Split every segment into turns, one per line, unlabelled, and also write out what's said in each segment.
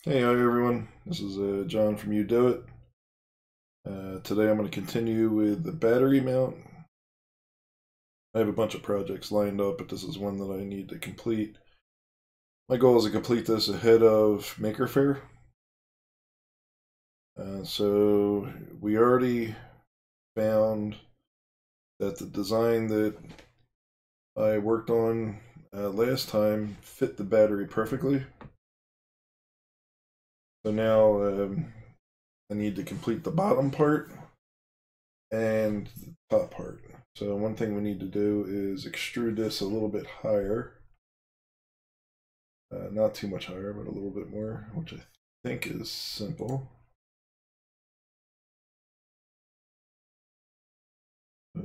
Hey, hi everyone. This is John from You Do It. Today I'm going to continue with the battery mount. I have a bunch of projects lined up, but this is one that I need to complete. My goal is to complete this ahead of Maker Faire. So we already found that the design that I worked on last time fit the battery perfectly. So now I need to complete the bottom part and the top part. So one thing we need to do is extrude this a little bit higher. Not too much higher, but a little bit more, which I think is simple. I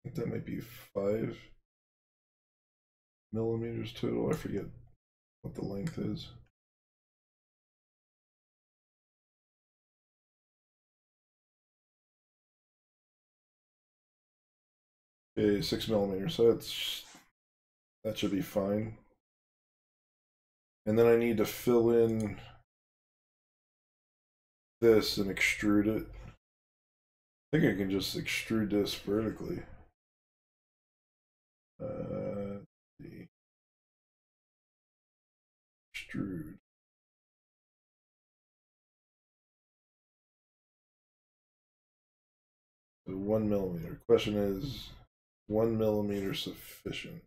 think that might be 5 millimeters total. I forget what the length is. Okay, 6 millimeters. So that should be fine. And then I need to fill in this and extrude it. I think I can just extrude this vertically. The extrude. So 1 millimeter. Question is 1 millimeter sufficient?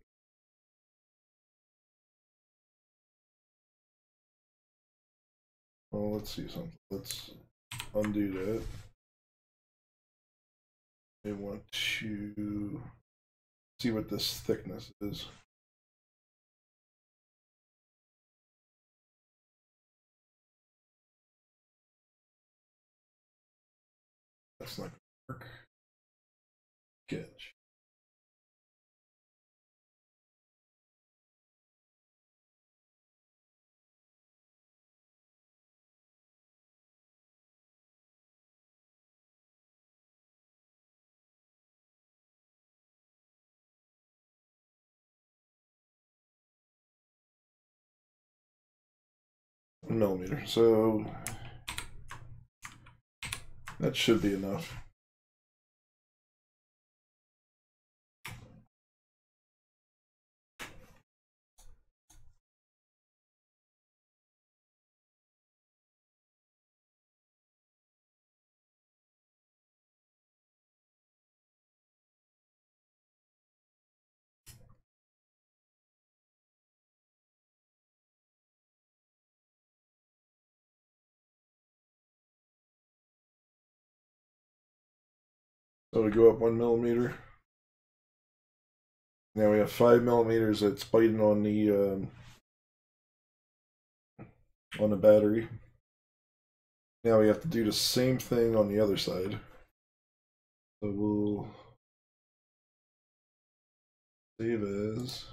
Well, let's see something. Let's undo that. I want to see what this thickness is. That's not going to work. Sketch. Millimeter. So that should be enough. So we go up 1 millimeter. Now we have 5 millimeters that's biting on the battery. Now we have to do the same thing on the other side. So we'll save as.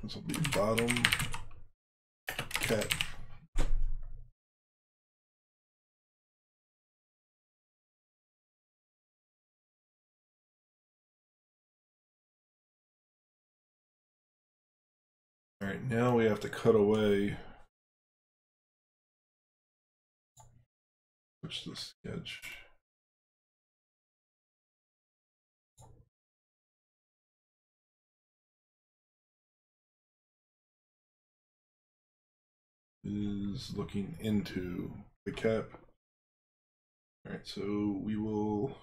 This will be bottom cap. All right, now we have to cut away. Switch the sketch. Is looking into the cap. All right, so we will.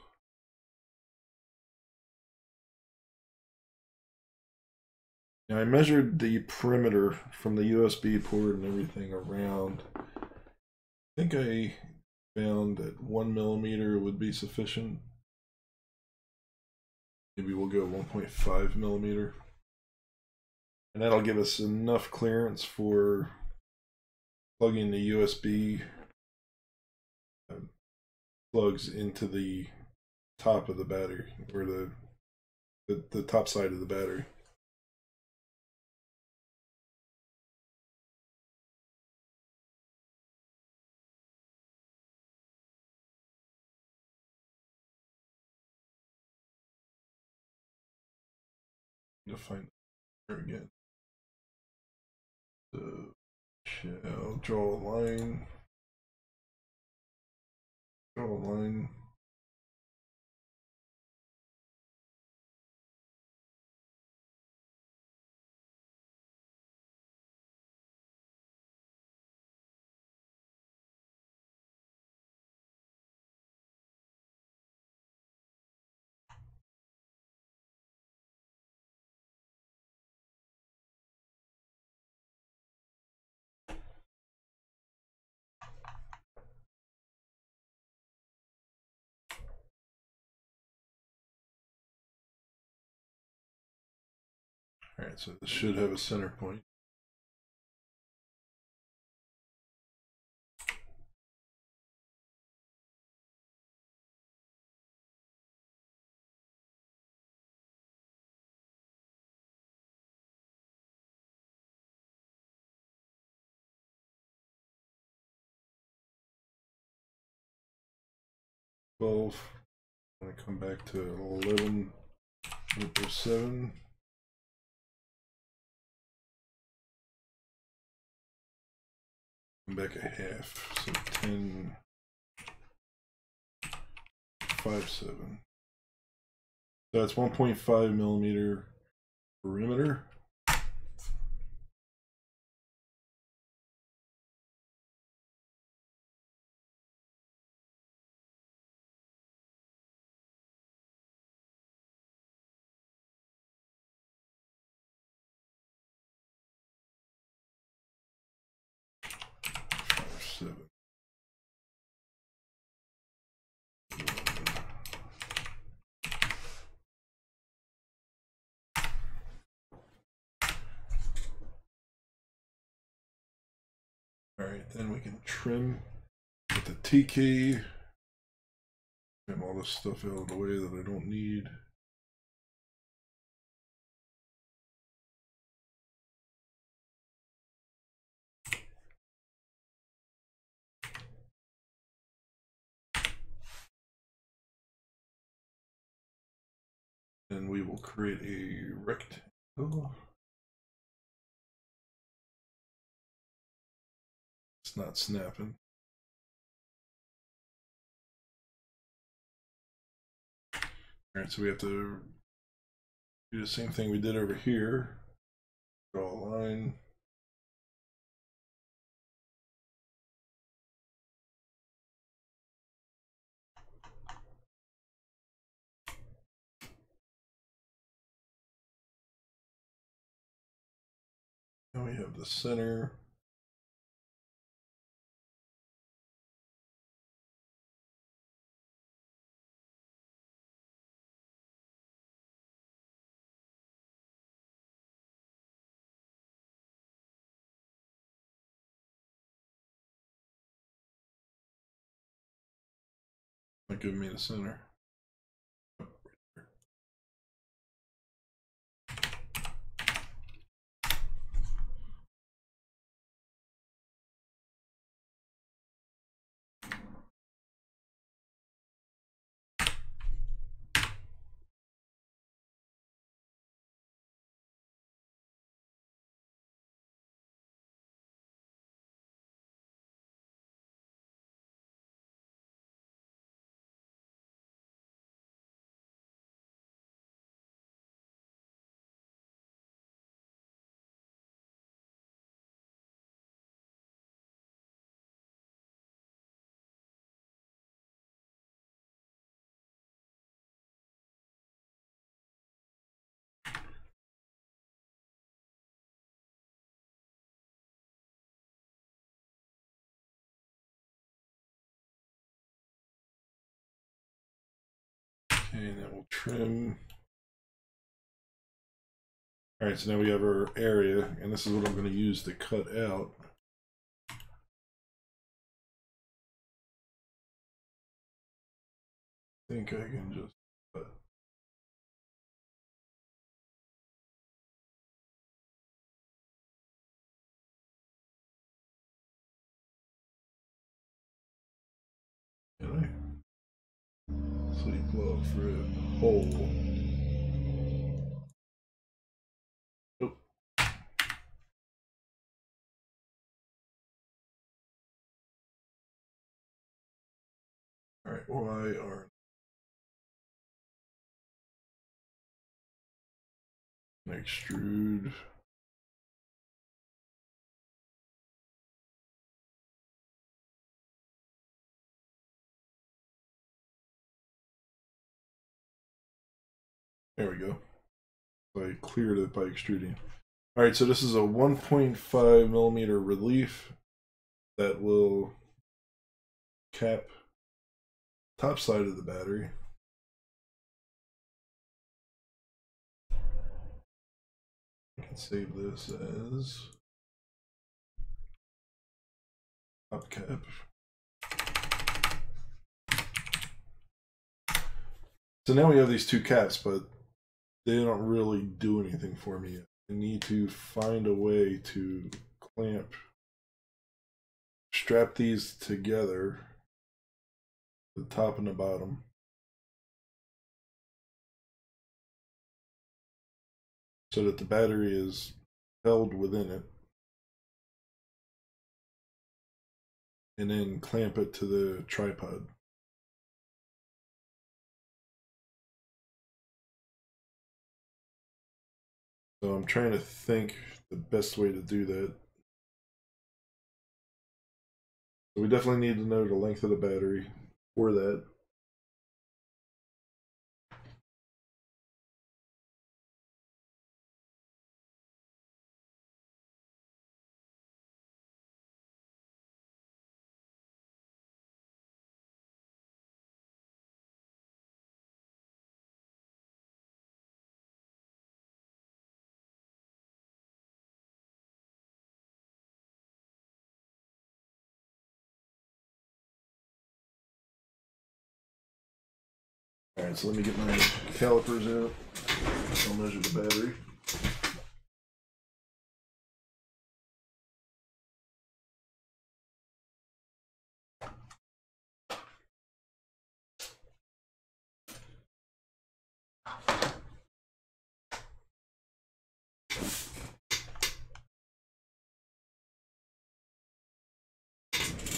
Now I measured the perimeter from the USB port and everything around. I think I found that 1 millimeter would be sufficient. Maybe we'll go 1.5 millimeter. And that'll give us enough clearance for plugging the USB plugs into the top of the battery, or the top side of the battery. to find her again. So shall draw a line. Draw a line. All right, so this should have a center point. I'm going to come back to 11, 7. Come back a half, so 10, 5, 7. So that's 1.5 millimeter perimeter. Alright, then we can trim with the TK. Trim all this stuff out of the way that I don't need. And we will create a rectangle. It's not snapping. Alright, so we have to do the same thing we did over here. Draw a line. And we have the center. Not giving me the center. Okay, and then we'll trim. Alright, so now we have our area, and this is what I'm going to use to cut out. I think I can just cut. Can I? Sleep, love, rib, hole. All right, why are extrude? There we go. So I cleared it by extruding. All right, so this is a 1.5 millimeter relief that will cap top side of the battery. I can save this as top cap. So now we have these two caps, but they don't really do anything for me yet. I need to find a way to strap these together, the top and the bottom, so that the battery is held within it, and then clamp it to the tripod. So I'm trying to think the best way to do that. So we definitely need to know the length of the battery for that. Alright, so let me get my calipers out. I'll measure the battery.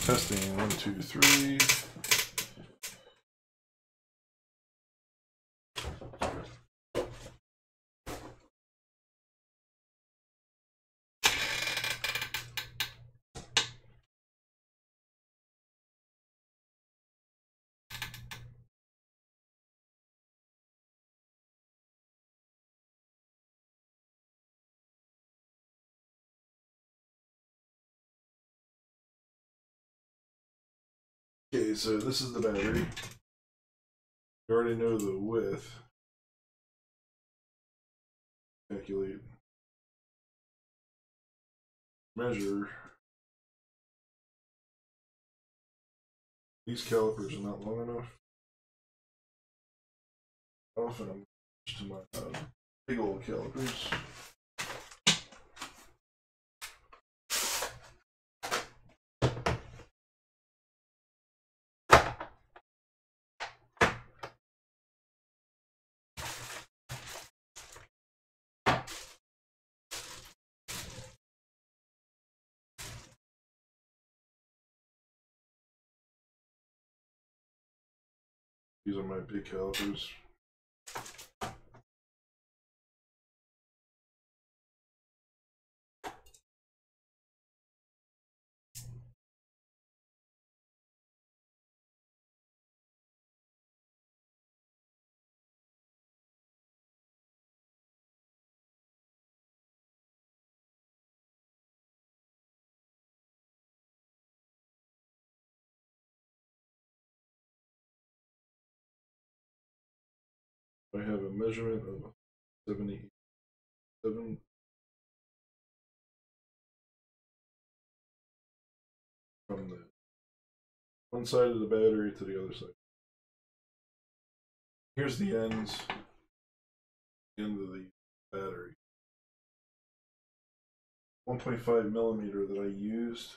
Testing 1, 2, 3. Okay, so this is the battery. You already know the width. Calculate. Measure. These calipers are not long enough. Often I'm to my big old calipers. These are my big calipers. I have a measurement of 77 from the one side of the battery to the other side. Here's the end of the battery. 1.5 millimeter that I used.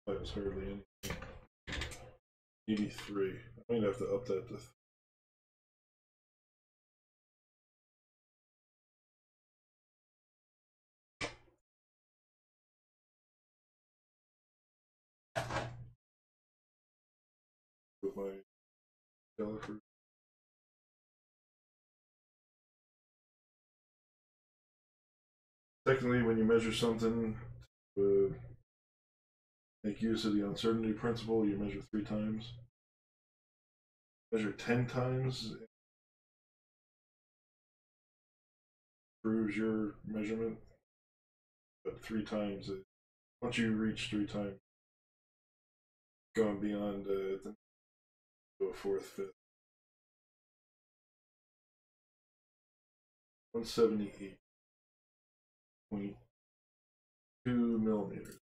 That was hardly anything. 83. I might have to up that to with my caliper. Technically, when you measure something to make use of the uncertainty principle, you measure 3 times. Measure 10 times proves your measurement, but 3 times, once you reach 3 times, going beyond to a fourth, fifth. 178.2 millimeters.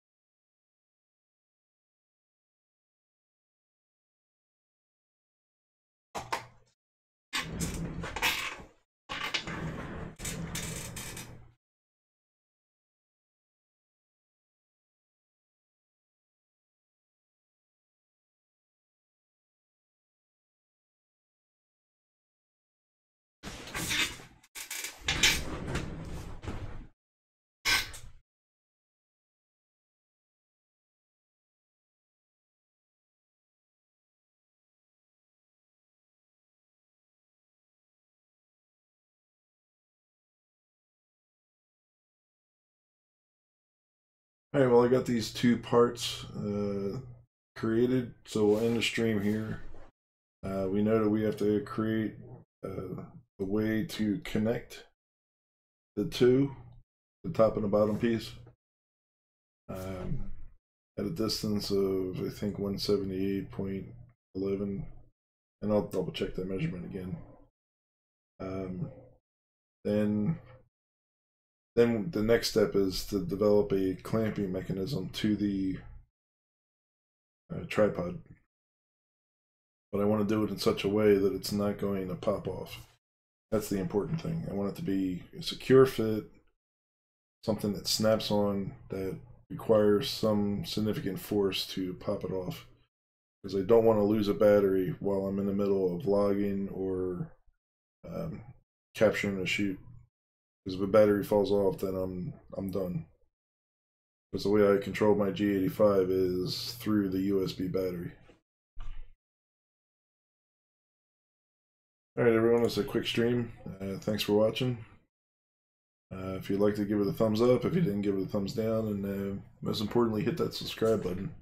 Alright, well, I got these 2 parts created, so we'll end the stream here. We know that we have to create a way to connect the 2, the top and the bottom piece, at a distance of, I think, 178.11, and I'll double check that measurement again. Then the next step is to develop a clamping mechanism to the tripod. But I want to do it in such a way that it's not going to pop off. That's the important thing. I want it to be a secure fit, something that snaps on, that requires some significant force to pop it off. Because I don't want to lose a battery while I'm in the middle of logging or capturing a shoot. Because if a battery falls off, then I'm done. Because the way I control my G85 is through the USB battery. Alright everyone, it's a quick stream. Thanks for watching. If you'd like to give it a thumbs up, if you didn't give it a thumbs down, and most importantly, hit that subscribe button.